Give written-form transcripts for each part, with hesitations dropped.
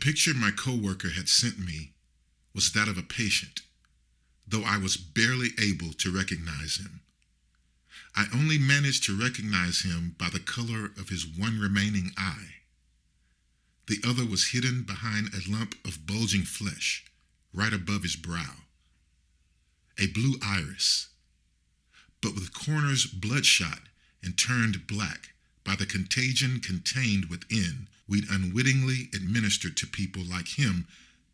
picture my coworker had sent me was that of a patient, though I was barely able to recognize him. I only managed to recognize him by the color of his one remaining eye. The other was hidden behind a lump of bulging flesh right above his brow. A blue iris, but with corners bloodshot and turned black by the contagion contained within we'd unwittingly administered to people like him,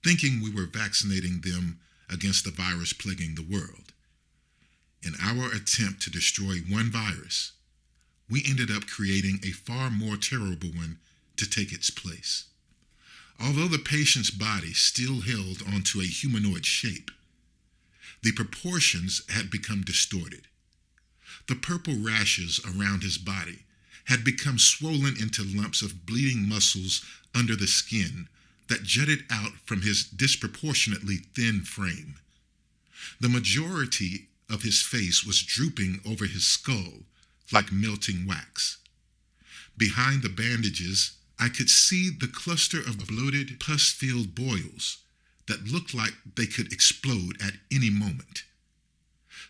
thinking we were vaccinating them against the virus plaguing the world. In our attempt to destroy one virus, we ended up creating a far more terrible one to take its place. Although the patient's body still held onto a humanoid shape, the proportions had become distorted. The purple rashes around his body had become swollen into lumps of bleeding muscles under the skin that jutted out from his disproportionately thin frame. The majority of his face was drooping over his skull like melting wax. Behind the bandages, I could see the cluster of bloated, pus-filled boils that looked like they could explode at any moment.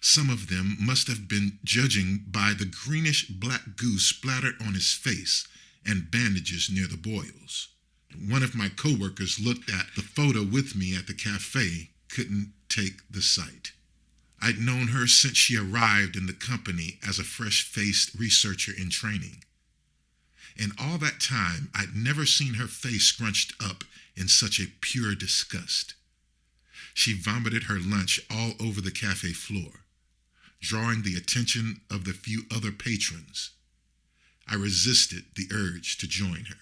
Some of them must have been judging by the greenish-black goo splattered on his face and bandages near the boils. One of my coworkers looked at the photo with me at the cafe, couldn't take the sight. I'd known her since she arrived in the company as a fresh-faced researcher in training. In all that time, I'd never seen her face scrunched up in such a pure disgust. She vomited her lunch all over the cafe floor, drawing the attention of the few other patrons. I resisted the urge to join her.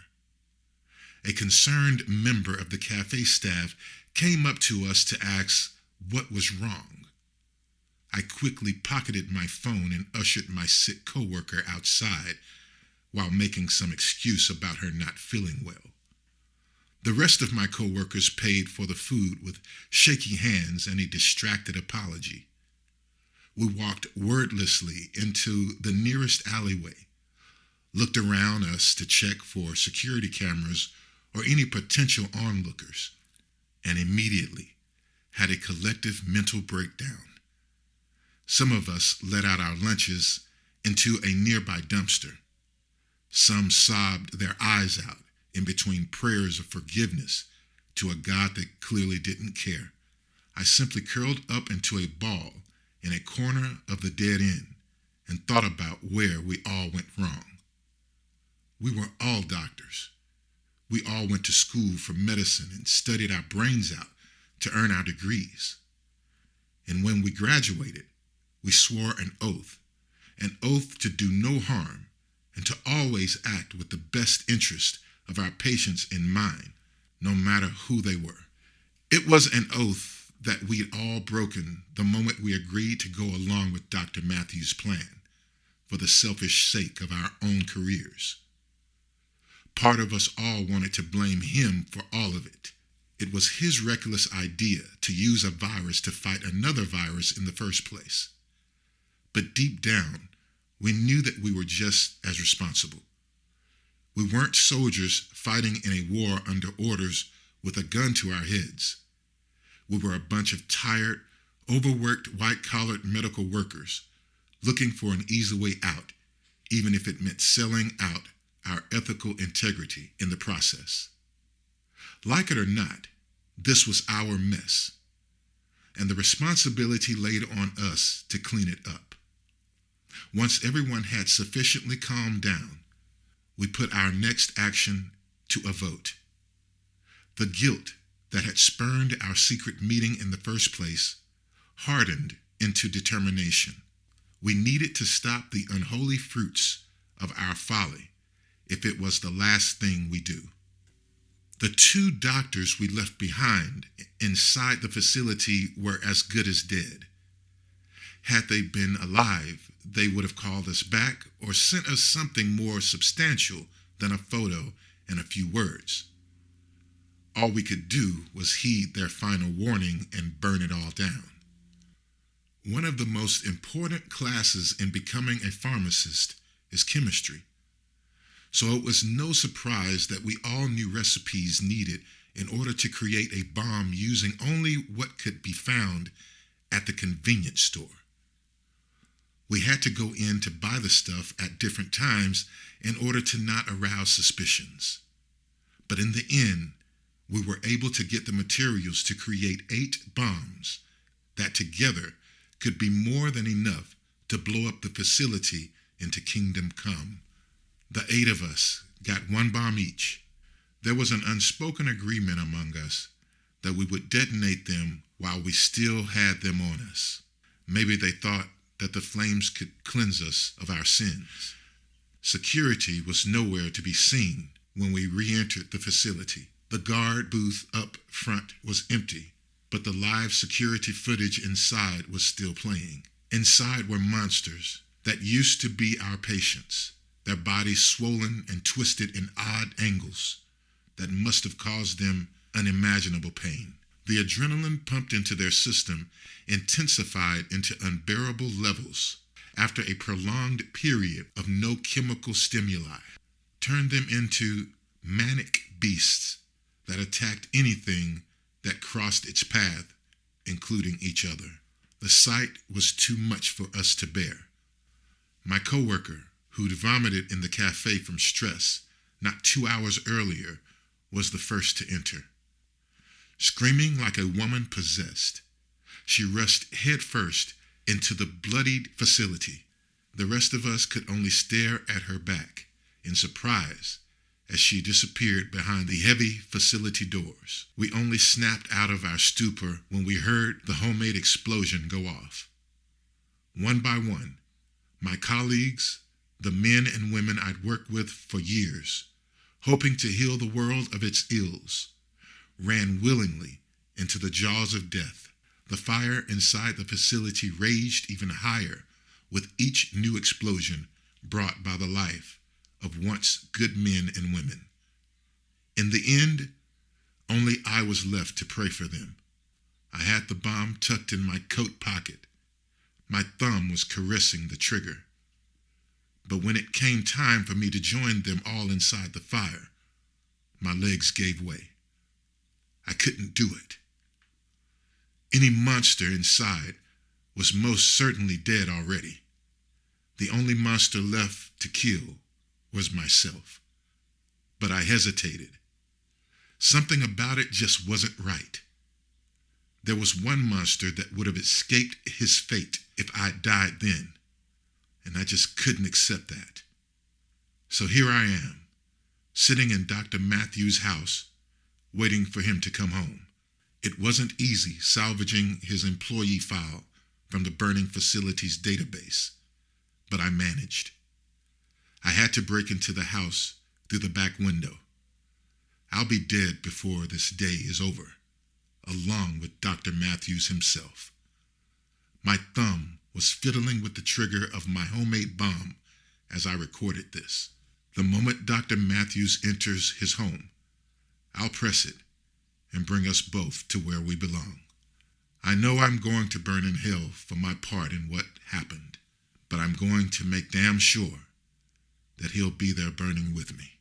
A concerned member of the cafe staff came up to us to ask what was wrong. I quickly pocketed my phone and ushered my sick coworker outside while making some excuse about her not feeling well. The rest of my coworkers paid for the food with shaky hands and a distracted apology. We walked wordlessly into the nearest alleyway, looked around us to check for security cameras or any potential onlookers, and immediately had a collective mental breakdown. Some of us let out our lunches into a nearby dumpster. Some sobbed their eyes out in between prayers of forgiveness to a God that clearly didn't care. I simply curled up into a ball in a corner of the dead end and thought about where we all went wrong. We were all doctors. We all went to school for medicine and studied our brains out to earn our degrees. And when we graduated, we swore an oath to do no harm and to always act with the best interest of our patients in mind, no matter who they were. It was an oath that we'd all broken the moment we agreed to go along with Dr. Matthews' plan for the selfish sake of our own careers. Part of us all wanted to blame him for all of it. It was his reckless idea to use a virus to fight another virus in the first place. But deep down, we knew that we were just as responsible. We weren't soldiers fighting in a war under orders with a gun to our heads. We were a bunch of tired, overworked, white-collared medical workers looking for an easy way out, even if it meant selling out our ethical integrity in the process. Like it or not, this was our mess, and the responsibility laid on us to clean it up. Once everyone had sufficiently calmed down, we put our next action to a vote. The guilt that had spurned our secret meeting in the first place hardened into determination. We needed to stop the unholy fruits of our folly if it was the last thing we do. The 2 doctors we left behind inside the facility were as good as dead. Had they been alive, they would have called us back or sent us something more substantial than a photo and a few words. All we could do was heed their final warning and burn it all down. One of the most important classes in becoming a pharmacist is chemistry. So it was no surprise that we all knew recipes needed in order to create a bomb using only what could be found at the convenience store. We had to go in to buy the stuff at different times in order to not arouse suspicions. But in the end, we were able to get the materials to create 8 bombs that together could be more than enough to blow up the facility into Kingdom Come. The 8 of us got 1 bomb each. There was an unspoken agreement among us that we would detonate them while we still had them on us. Maybe they thought that the flames could cleanse us of our sins. Security was nowhere to be seen when we re-entered the facility. The guard booth up front was empty, but the live security footage inside was still playing. Inside were monsters that used to be our patients, their bodies swollen and twisted in odd angles that must have caused them unimaginable pain. The adrenaline pumped into their system intensified into unbearable levels after a prolonged period of no chemical stimuli, turned them into manic beasts that attacked anything that crossed its path, including each other. The sight was too much for us to bear. My coworker, who'd vomited in the cafe from stress not 2 hours earlier, was the first to enter. Screaming like a woman possessed, she rushed headfirst into the bloodied facility. The rest of us could only stare at her back in surprise as she disappeared behind the heavy facility doors. We only snapped out of our stupor when we heard the homemade explosion go off. One by one, my colleagues, the men and women I'd worked with for years, hoping to heal the world of its ills, ran willingly into the jaws of death. The fire inside the facility raged even higher with each new explosion brought by the life of once good men and women. In the end, only I was left to pray for them. I had the bomb tucked in my coat pocket. My thumb was caressing the trigger. But when it came time for me to join them all inside the fire, my legs gave way. I couldn't do it. Any monster inside was most certainly dead already. The only monster left to kill was myself. But I hesitated. Something about it just wasn't right. There was one monster that would have escaped his fate if I'd died then, and I just couldn't accept that. So here I am, sitting in Dr. Matthews' house, waiting for him to come home. It wasn't easy salvaging his employee file from the burning facility's database, but I managed. I had to break into the house through the back window. I'll be dead before this day is over, along with Dr. Matthews himself. My thumb was fiddling with the trigger of my homemade bomb as I recorded this. The moment Dr. Matthews enters his home, I'll press it and bring us both to where we belong. I know I'm going to burn in hell for my part in what happened, but I'm going to make damn sure that he'll be there burning with me.